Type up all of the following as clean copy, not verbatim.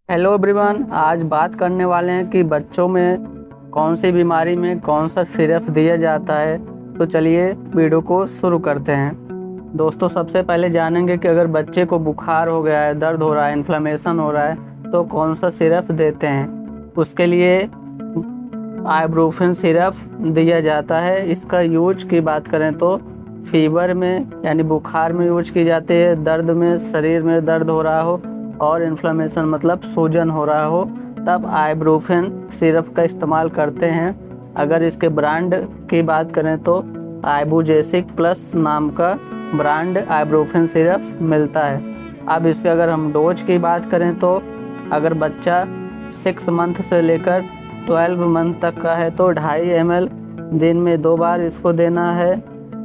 Hello everyone, आज बात करने वाले हैं कि बच्चों में कौन सी बीमारी में कौन सा सिरप दिया जाता है। तो चलिए वीडियो को शुरू करते हैं। दोस्तों, सबसे पहले जानेंगे कि अगर बच्चे को बुखार हो गया है, दर्द हो रहा है, इन्फ्लेमेशन हो रहा है तो कौन सा सिरप देते हैं। उसके लिए आइब्रूफिन सिरप दिया जाता है। इसका यूज की बात करें तो फीवर में यानी बुखार में यूज की जाती है, दर्द में, शरीर में दर्द हो रहा हो और इन्फ्लेमेशन मतलब सूजन हो रहा हो तब आइब्रूफिन सिरप का इस्तेमाल करते हैं। अगर इसके ब्रांड की बात करें तो आइबुजेसिक प्लस नाम का ब्रांड आइब्रूफिन सिरप मिलता है। अब इसके अगर हम डोज की बात करें तो अगर बच्चा 6 मंथ से लेकर 12 मंथ तक का है तो 2.5 ml दिन में 2 बार इसको देना है।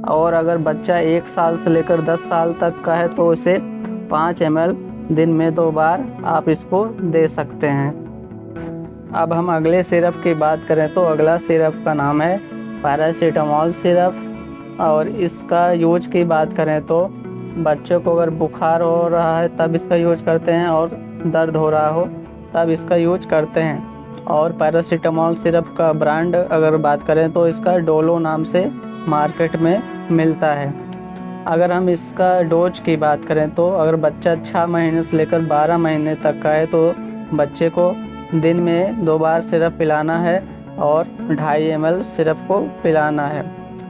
और अगर बच्चा 1 साल से लेकर 10 साल तक का है तो इसे 5 ml दिन में 2 बार आप इसको दे सकते हैं। अब हम अगले सिरप की बात करें तो अगला सिरप का नाम है पैरासीटामोल सिरप। और इसका यूज की बात करें तो बच्चों को अगर बुखार हो रहा है तब इसका यूज करते हैं और दर्द हो रहा हो तब इसका यूज करते हैं। और पैरासीटामोल सिरप का ब्रांड अगर बात करें तो इसका डोलो नाम से मार्केट में मिलता है। अगर हम इसका डोज की बात करें तो अगर बच्चा 6 महीने से लेकर 12 महीने तक का है तो बच्चे को दिन में 2 बार सिरप पिलाना है और 2.5 ml सिरप को पिलाना है।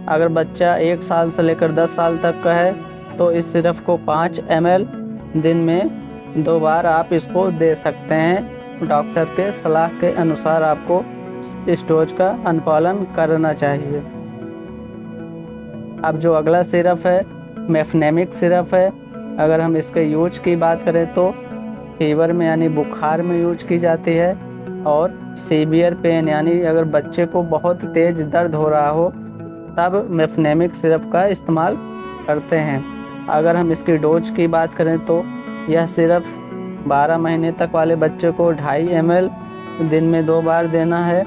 अगर बच्चा 1 साल से लेकर 10 साल तक का है तो इस सिरप को 5 ml दिन में 2 बार आप इसको दे सकते हैं। डॉक्टर के सलाह के अनुसार आपको इस डोज का अनुपालन करना चाहिए। अब जो अगला सिरप है मेफनेमिक सिरप है। अगर हम इसके यूज की बात करें तो फीवर में यानी बुखार में यूज की जाती है और सीवियर पेन यानी अगर बच्चे को बहुत तेज़ दर्द हो रहा हो तब मेफनेमिक सिरप का इस्तेमाल करते हैं। अगर हम इसकी डोज की बात करें तो यह सिरप 12 महीने तक वाले बच्चे को 2.5 ml दिन में 2 बार देना है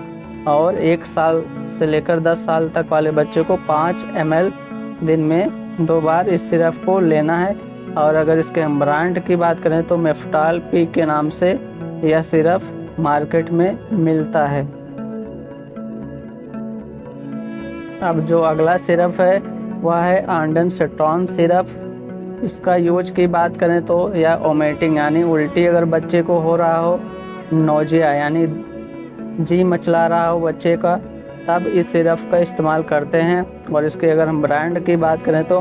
और 1 साल से लेकर 10 साल तक वाले बच्चे को 5 ml दिन में 2 बार इस सिरप को लेना है। और अगर इसके हम ब्रांड की बात करें तो मेफ्टाल पी के नाम से यह सिरप मार्केट में मिलता है। अब जो अगला सिरप है वह है ऑन्डेनसेट्रॉन सिरप। इसका यूज की बात करें तो यह वोमिटिंग यानी उल्टी अगर बच्चे को हो रहा हो, नोजिया यानी जी मचला रहा हो बच्चे का तब इस सिरप का इस्तेमाल करते हैं। और इसके अगर हम ब्रांड की बात करें तो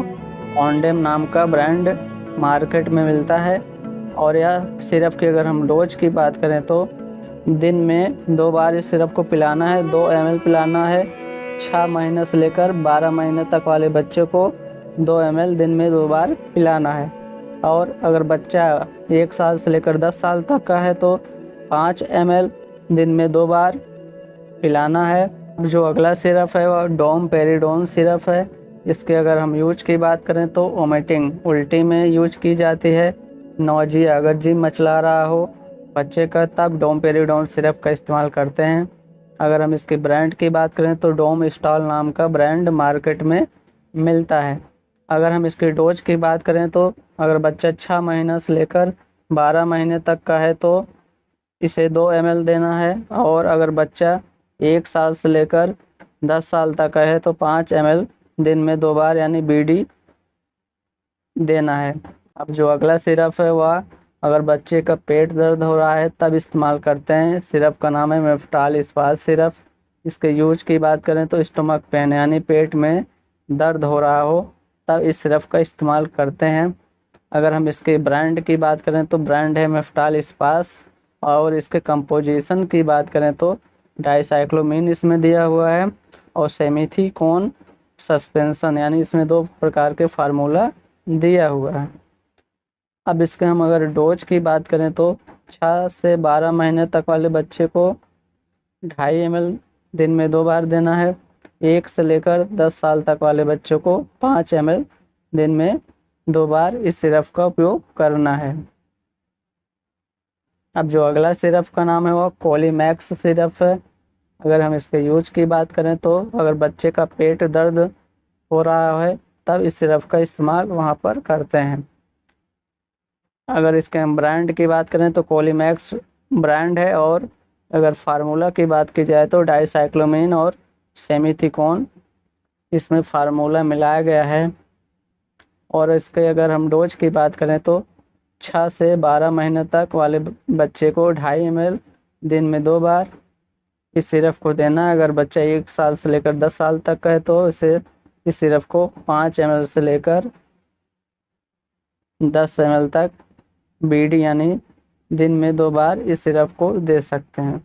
ऑन्डेम नाम का ब्रांड मार्केट में मिलता है। और यह सिरप की अगर हम डोज की बात करें तो दिन में 2 बार इस सिरप को पिलाना है, 2 ml पिलाना है। 6 महीने से लेकर 12 महीने तक वाले बच्चे को 2 ml दिन में 2 बार पिलाना है। और अगर बच्चा 1 साल से लेकर 10 साल तक का है तो 5 ml दिन में 2 बार पिलाना है। जो अगला सिरप है वह डोमपेरिडोन सिरप है। इसके अगर हम यूज की बात करें तो वोमिटिंग उल्टी में यूज की जाती है, नौजिया अगर जी मचला रहा हो बच्चे का तब डोमपेरिडोन सिरप का इस्तेमाल करते हैं। अगर हम इसके ब्रांड की बात करें तो डोम स्टॉल नाम का ब्रांड मार्केट में मिलता है। अगर हम इसकी डोज की बात करें तो अगर बच्चा 6 महीने से लेकर 12 महीने तक का है तो इसे 2 ml देना है। और अगर बच्चा 1 साल से लेकर 10 साल तक का है तो 5 ml दिन में 2 बार यानी बीडी देना है। अब जो अगला सिरप है वह अगर बच्चे का पेट दर्द हो रहा है तब इस्तेमाल करते हैं। सिरप का नाम है मेफ्टाल इस्पास सिरप। इसके यूज की बात करें तो स्टमक पेन यानी पेट में दर्द हो रहा हो तब इस सिरप का इस्तेमाल करते हैं। अगर हम इसके ब्रांड की बात करें तो ब्रांड है मेफ्टाल इस्पास। और इसके कंपोजिशन की बात करें तो डाइसाइक्लोमीन इसमें दिया हुआ है और सेमिथीकोन सस्पेंशन यानी इसमें 2 प्रकार के फार्मूला दिया हुआ है। अब इसके हम अगर डोज की बात करें तो 6 से 12 महीने तक वाले बच्चे को 2.5 ml दिन में 2 बार देना है। 1 से लेकर 10 साल तक वाले बच्चों को 5 ml दिन में 2 बार इस सिरप का उपयोग करना है। अब जो अगला सिरप का नाम है वो कोलीमैक्स सिरप है। अगर हम इसके यूज की बात करें तो अगर बच्चे का पेट दर्द हो रहा है तब इस सिरप का इस्तेमाल वहाँ पर करते हैं। अगर इसके हम ब्रांड की बात करें तो कोलीमैक्स ब्रांड है। और अगर फार्मूला की बात की जाए तो डाइसाइक्लोमिन और सेमिथिकोन इसमें फार्मूला मिलाया गया है। और इसके अगर हम डोज की बात करें तो 6 से 12 महीने तक वाले बच्चे को 2.5 ml दिन में 2 बार इस सिरप को देना है। अगर बच्चा 1 साल से लेकर 10 साल तक का है तो इस सिरप को 5 ml से लेकर 10 ml तक BD यानी दिन में 2 बार इस सिरप को दे सकते हैं।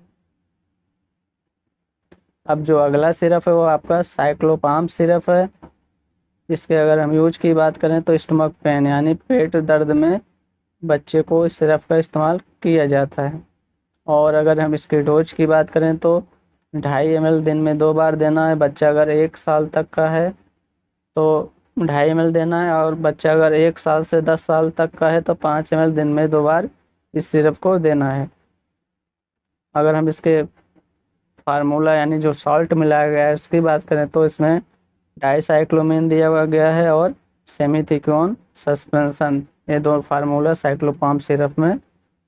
अब जो अगला सिरप है वो आपका साइक्लोपाम सिरप है। इसके अगर हम यूज की बात करें तो स्टमक पेन यानी पेट दर्द में बच्चे को इस सिरप का इस्तेमाल किया जाता है। और अगर हम इसके डोज की बात करें तो 2.5 ml दिन में 2 बार देना है। बच्चा अगर 1 साल तक का है तो 2.5 ml देना है, और बच्चा अगर 1 साल से 10 साल तक का है तो 5 ml दिन में 2 बार इस सिरप को देना है। अगर हम इसके फार्मूला यानी जो सॉल्ट मिलाया गया है उसकी बात करें तो इसमें डाइसाइक्लोमिन दिया हुआ गया है और सेमिथिकोन सस्पेंशन, ये दो फार्मूला साइक्लोपाम सिरप में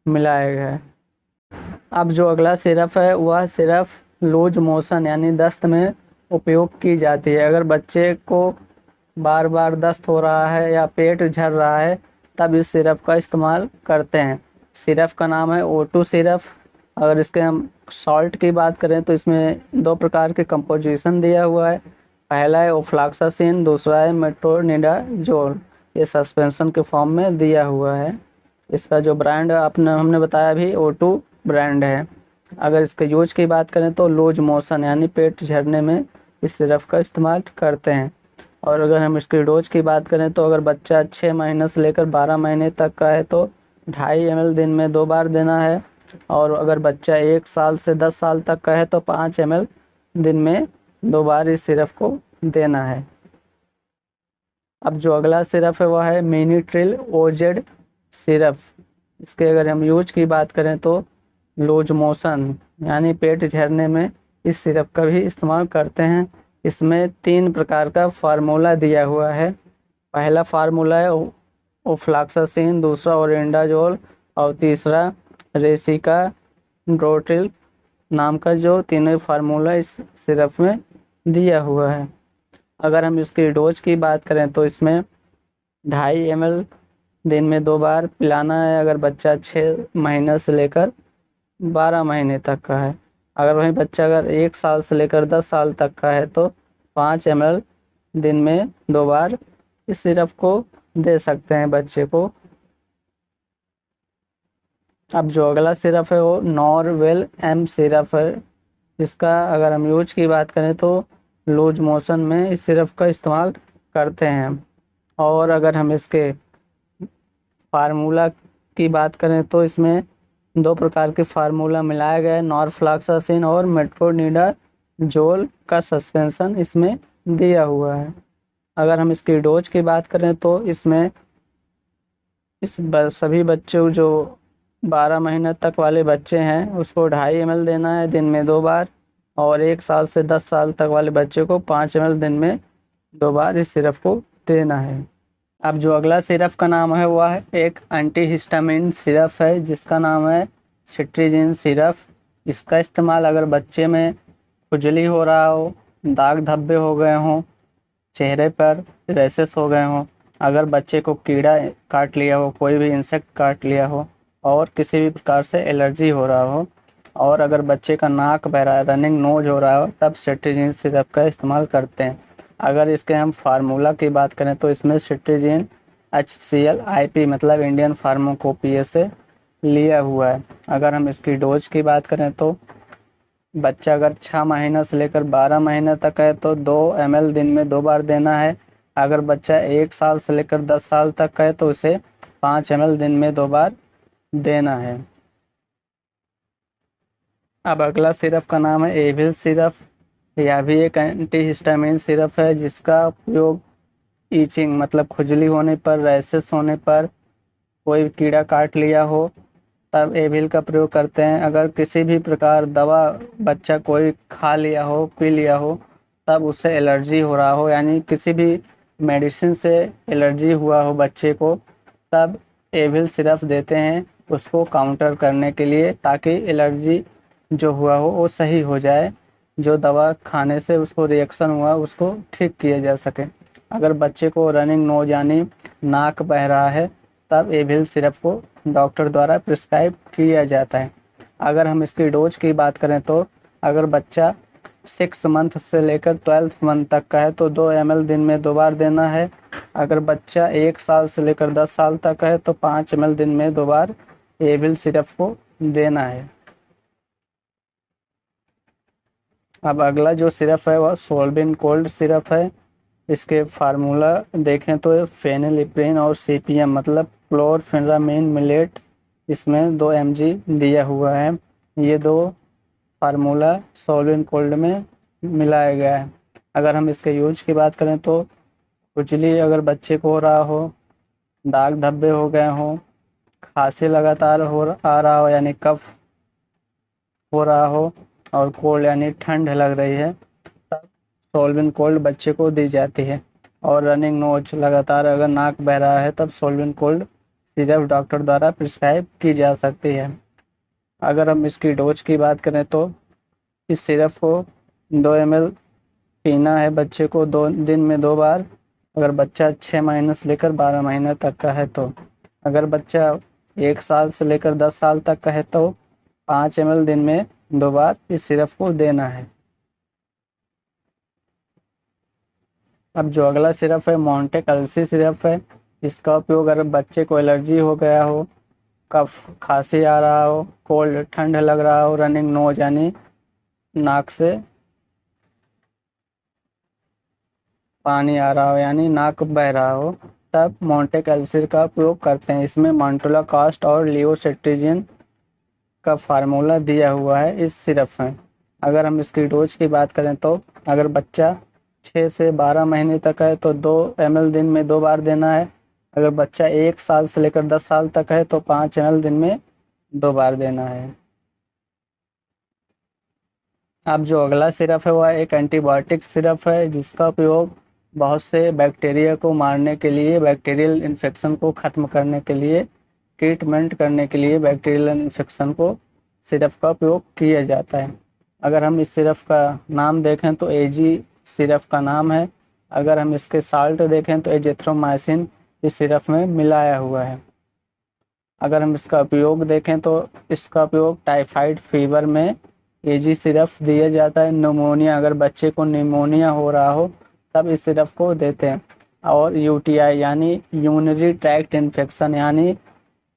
मिलाया गया है। अब जो अगला सिरप है वह सिरप लूज मोशन यानी दस्त में उपयोग की जाती है। अगर बच्चे को बार बार दस्त हो रहा है या पेट झड़ रहा है तब इस सिरप का इस्तेमाल करते हैं। सिरप का नाम है O2 सिरप। अगर इसके हम सॉल्ट की बात करें तो इसमें 2 प्रकार के कंपोजिशन दिया हुआ है। पहला है ओफ्लॉक्सासिन, दूसरा है मेट्रोनिडाजोल। ये सस्पेंशन के फॉर्म में दिया हुआ है। इसका जो ब्रांड हमने बताया भी O2 ब्रांड है। अगर इसके यूज की बात करें तो लूज मोशन यानी पेट झड़ने में इस सिरप का इस्तेमाल करते हैं। और अगर हम इसकी डोज की बात करें तो अगर बच्चा 6 महीने से लेकर 12 महीने तक का है तो 2.5 ml दिन में 2 बार देना है। और अगर बच्चा 1 साल से 10 साल तक का है तो 5 ml दिन में 2 बार इस सिरप को देना है। अब जो अगला सिरप है वह है मिनीट्रिल OZ सिरप। इसके अगर हम यूज की बात करें तो लूज मोशन यानी पेट झड़ने में इस सिरप का भी इस्तेमाल करते हैं। इसमें 3 प्रकार का फार्मूला दिया हुआ है। पहला फार्मूला है ओफ्लॉक्सासिन, दूसरा ओरेंडाजोल और तीसरा रेसिका ड्रोटिल नाम का जो तीनों फार्मूला इस सिरप में दिया हुआ है। अगर हम इसकी डोज की बात करें तो इसमें 2.5 ml दिन में 2 बार पिलाना है अगर बच्चा 6 महीने से लेकर 12 महीने तक का है। अगर वहीं बच्चा अगर 1 साल से लेकर 10 साल तक का है तो 5 ml दिन में 2 बार इस सिरप को दे सकते हैं बच्चे को। अब जो अगला सिरप है वो नॉरवेल M सिरप है। इसका अगर हम यूज की बात करें तो लूज मोशन में इस सिरप का इस्तेमाल करते हैं। और अगर हम इसके फार्मूला की बात करें तो इसमें 2 प्रकार के फार्मूला मिलाया गया है। नॉरफ्लॉक्सासिन और मेट्रोनिडाजोल का सस्पेंशन इसमें दिया हुआ है। अगर हम इसकी डोज की बात करें तो इसमें सभी बच्चों जो 12 महीने तक वाले बच्चे हैं उसको 2.5 ml देना है दिन में 2 बार। और 1 साल से 10 साल तक वाले बच्चे को 5 ml दिन में 2 बार इस सिरप को देना है। अब जो अगला सिरप का नाम है वह एक एंटीहिस्टामिन सिरप है जिसका नाम है सिट्रीजिन सिरप। इसका इस्तेमाल अगर बच्चे में खुजली हो रहा हो, दाग धब्बे हो गए हों, चेहरे पर रैशेस हो गए हों, अगर बच्चे को कीड़ा काट लिया हो, कोई भी इंसेक्ट काट लिया हो और किसी भी प्रकार से एलर्जी हो रहा हो, और अगर बच्चे का नाक बह रहा है, रनिंग नोज हो रहा हो, तब सिट्रीजिन सिरप का इस्तेमाल करते हैं। अगर इसके हम फार्मूला की बात करें तो इसमें सिट्रीजिन HCl IP मतलब इंडियन फार्माकोपिया से लिया हुआ है। अगर हम इसकी डोज की बात करें तो बच्चा अगर 6 महीने से लेकर 12 महीने तक है तो 2 ml दिन में 2 बार देना है। अगर बच्चा 1 साल से लेकर 10 साल तक का है तो उसे 5 ml दिन में 2 बार देना है। अब अगला सिरप का नाम है एविल सिरप। यह भी एक एंटीहिस्टामिन सिरप है जिसका उपयोग ईचिंग मतलब खुजली होने पर, रैशेस होने पर, कोई कीड़ा काट लिया हो तब एविल का प्रयोग करते हैं। अगर किसी भी प्रकार दवा बच्चा कोई खा लिया हो, पी लिया हो, तब उससे एलर्जी हो रहा हो यानी किसी भी मेडिसिन से एलर्जी हुआ हो बच्चे को, तब एविल सिरप देते हैं। उसको काउंटर करने के लिए, ताकि एलर्जी जो हुआ हो वो सही हो जाए, जो दवा खाने से उसको रिएक्शन हुआ उसको ठीक किया जा सके। अगर बच्चे को रनिंग नोज यानी नाक बह रहा है, तब एविल सिरप को डॉक्टर द्वारा प्रिस्क्राइब किया जाता है। अगर हम इसकी डोज की बात करें तो अगर बच्चा 6 मंथ से लेकर 12 मंथ तक का है तो 2 ml दिन में 2 बार देना है। अगर बच्चा 1 साल से लेकर 10 साल तक है तो 5 ml दिन में 2 बार एविल सिरप को देना है। अब अगला जो सिरप है वह सोलबिन कोल्ड सिरप है। इसके फार्मूला देखें तो फेनिलिप्रिन और सीपीएम मतलब क्लोरफेनामिन मिलेट, इसमें 2 mg दिया हुआ है। ये दो फार्मूला सोलबिन कोल्ड में मिलाया गया है। अगर हम इसके यूज की बात करें तो खुजली अगर बच्चे को हो रहा हो, दाग धब्बे हो गए हों, खांसी लगातार आ रहा हो यानी कफ हो रहा हो, और कोल्ड यानी ठंड लग रही है, तब सोलबिन कोल्ड बच्चे को दी जाती है। और रनिंग नोज लगातार अगर नाक बह रहा है तब सोलबिन कोल्ड सिरप डॉक्टर द्वारा प्रिस्क्राइब की जा सकती है। अगर हम इसकी डोज की बात करें तो इस सिरप को 2 ml पीना है बच्चे को 2 दिन में 2 बार, अगर बच्चा 6 महीने से लेकर 12 महीने तक का है तो। अगर बच्चा 1 साल से लेकर 10 साल तक का है तो 5 ml दिन में 2 बार इस सिरप को देना है। अब जो अगला सिरप है मोंटेकल्सी सिरप है। इसका उपयोग अगर बच्चे को एलर्जी हो गया हो, कफ खांसी आ रहा हो, कोल्ड ठंड लग रहा हो, रनिंग नोज यानी नाक से पानी आ रहा हो यानी नाक बह रहा हो, तब मोंटेकल्सी का उपयोग करते हैं। इसमें मॉन्टोलाकास्ट और लियोसेट्रिजिन का फार्मूला दिया हुआ है इस सिरप में। अगर हम इसकी डोज की बात करें तो अगर बच्चा 6 से 12 महीने तक है तो 2 ml दिन में 2 बार देना है। अगर बच्चा 1 साल से लेकर 10 साल तक है तो 5 ml दिन में 2 बार देना है। अब जो अगला सिरप है वह एक एंटीबायोटिक सिरप है, जिसका उपयोग बहुत से बैक्टीरिया को मारने के लिए, बैक्टीरियल इन्फेक्शन को ख़त्म करने के लिए, ट्रीटमेंट करने के लिए बैक्टीरियल इन्फेक्शन को सिरप का उपयोग किया जाता है। अगर हम इस सिरप का नाम देखें तो एजी सिरप का नाम है। अगर हम इसके साल्ट देखें तो एजिथ्रोमाइसिन इस सिरप में मिलाया हुआ है। अगर हम इसका उपयोग देखें तो इसका उपयोग टाइफाइड फीवर में एजी सिरप दिया जाता है। निमोनिया अगर बच्चे को निमोनिया हो रहा हो तब इस सिरप को देते हैं। और यूटीआई यानी यूरिनरी ट्रैक्ट इन्फेक्शन, यानी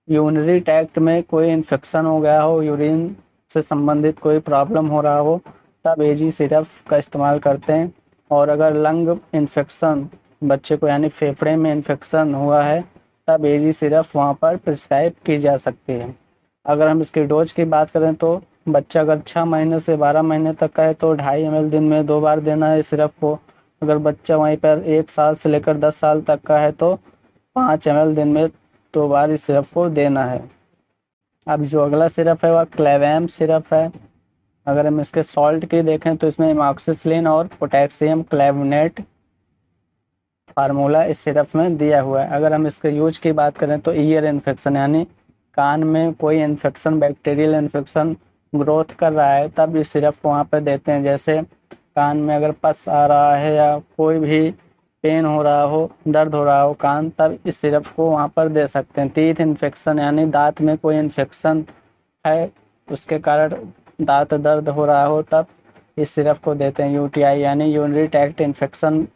यूरिनरी ट्रैक्ट में कोई इन्फेक्शन हो गया हो, यूरिन से संबंधित कोई प्रॉब्लम हो रहा हो, तब एजी सिरप का इस्तेमाल करते हैं। और अगर लंग इन्फेक्शन बच्चे को यानी फेफड़े में इन्फेक्शन हुआ है तब एजी सिरप वहाँ पर प्रिस्क्राइब की जा सकती है। अगर हम इसकी डोज की बात करें तो बच्चा अगर 6 महीने से 12 महीने तक का है तो 2.5 ml दिन में 2 बार देना है सिरप को। अगर बच्चा वहीं पर 1 साल से लेकर 10 साल तक का है तो 5 ml दिन में 2 बार इस सिरप को देना है। अब जो अगला सिरप है वह क्लेवैम सिरप है। अगर हम इसके सॉल्ट की देखें तो इसमें एमॉक्सिसिलिन और पोटेशियम क्लेवनेट फार्मूला इस सिरप में दिया हुआ है। अगर हम इसके यूज की बात करें तो ईयर इन्फेक्शन यानी कान में कोई इन्फेक्शन, बैक्टीरियल इन्फेक्शन ग्रोथ कर रहा है तब इस सिरप को वहाँ पर देते हैं। जैसे कान में अगर पस आ रहा है या कोई भी पेन हो रहा हो, दर्द हो रहा हो कान, तब इस सिरप को वहाँ पर दे सकते हैं। टीथ इन्फेक्शन यानी दांत में कोई इन्फेक्शन है, उसके कारण दांत दर्द हो रहा हो, तब इस सिरप को देते हैं। यूटीआई यानी यूरिनरी ट्रैक्ट इन्फेक्शन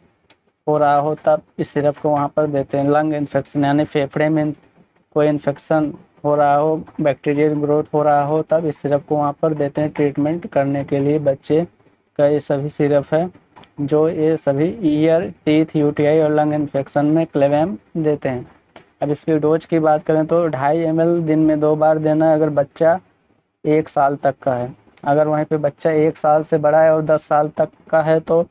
हो रहा हो तब इस सिरप को वहाँ पर देते हैं। लंग इन्फेक्शन यानी फेफड़े में कोई इन्फेक्शन हो रहा हो, बैक्टीरियल ग्रोथ हो रहा हो, तब इस सिरप को वहाँ पर देते हैं ट्रीटमेंट करने के लिए। बच्चे का ये सभी सिरप है जो ये सभी ईयर, टीथ, यूटीआई और लंग इन्फेक्शन में क्लेवैम देते हैं। अब इसकी डोज की बात करें तो 2.5 ml दिन में 2 बार देना है अगर बच्चा 1 साल तक का है। अगर वहीं पे बच्चा 1 साल से बड़ा है और 10 साल तक का है तो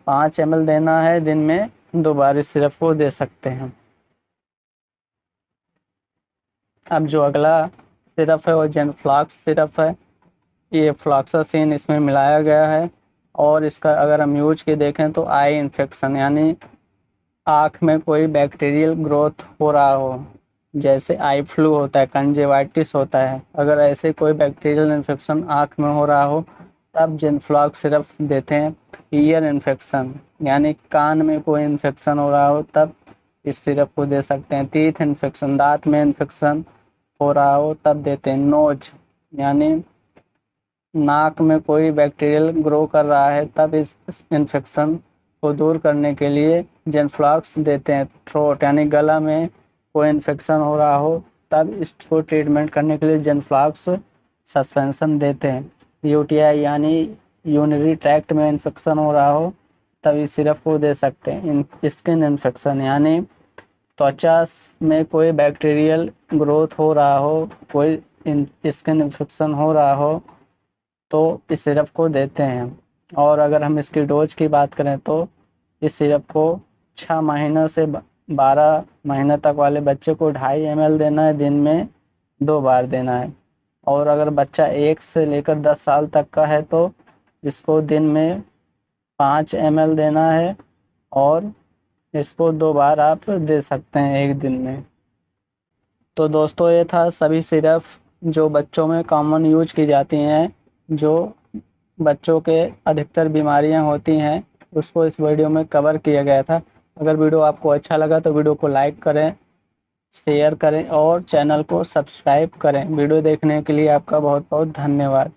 5 ml देना है, दिन में 2 बार इस सिरप को दे सकते हैं। अब जो अगला सिरप है वो जेनफ्लॉक्स सिरप है। ये फ्लॉक्सासिन इसमें मिलाया गया है। और इसका अगर हम यूज के देखें तो आई इन्फेक्शन यानी आँख में कोई बैक्टीरियल ग्रोथ हो रहा हो, जैसे आई फ्लू होता है, कंजेवाइटिस होता है। अगर ऐसे कोई बैक्टीरियल इन्फेक्शन आँख में हो रहा हो तब जिनफ्लॉक्स सिरप देते हैं। ईयर इन्फेक्शन यानी कान में कोई इन्फेक्शन हो रहा हो तब इस सिरप को दे सकते हैं। टीथ इन्फेक्शन, दांत में इन्फेक्शन हो रहा हो तब देते हैं। नोज यानी नाक में कोई बैक्टीरियल ग्रो कर रहा है तब इस इन्फेक्शन को दूर करने के लिए जेनफ्लॉक्स देते हैं। थ्रोट यानी गला में कोई इन्फेक्शन हो रहा हो तब इसको ट्रीटमेंट करने के लिए जेनफ्लॉक्स सस्पेंशन देते हैं। यूटीआई यानी यूरिनरी ट्रैक्ट में इन्फेक्शन हो रहा हो तब इस सिरप को दे सकते हैं। स्किन इन्फेक्शन यानी त्वचा में कोई बैक्टीरियल ग्रोथ हो रहा हो, कोई स्किन इन्फेक्शन हो रहा हो तो इस सिरप को देते हैं। और अगर हम इसकी डोज की बात करें तो इस सिरप को 6 महीने से 12 महीने तक वाले बच्चे को 2.5 ml देना है, दिन में 2 बार देना है। और अगर बच्चा 1 से लेकर 10 साल तक का है तो इसको दिन में 5 ml देना है और इसको 2 बार आप दे सकते हैं एक दिन में। तो दोस्तों ये था सभी सिरप जो बच्चों में कॉमन यूज की जाती हैं, जो बच्चों के अधिकतर बीमारियां होती हैं उसको इस वीडियो में कवर किया गया था। अगर वीडियो आपको अच्छा लगा तो वीडियो को लाइक करें, शेयर करें और चैनल को सब्सक्राइब करें। वीडियो देखने के लिए आपका बहुत बहुत धन्यवाद।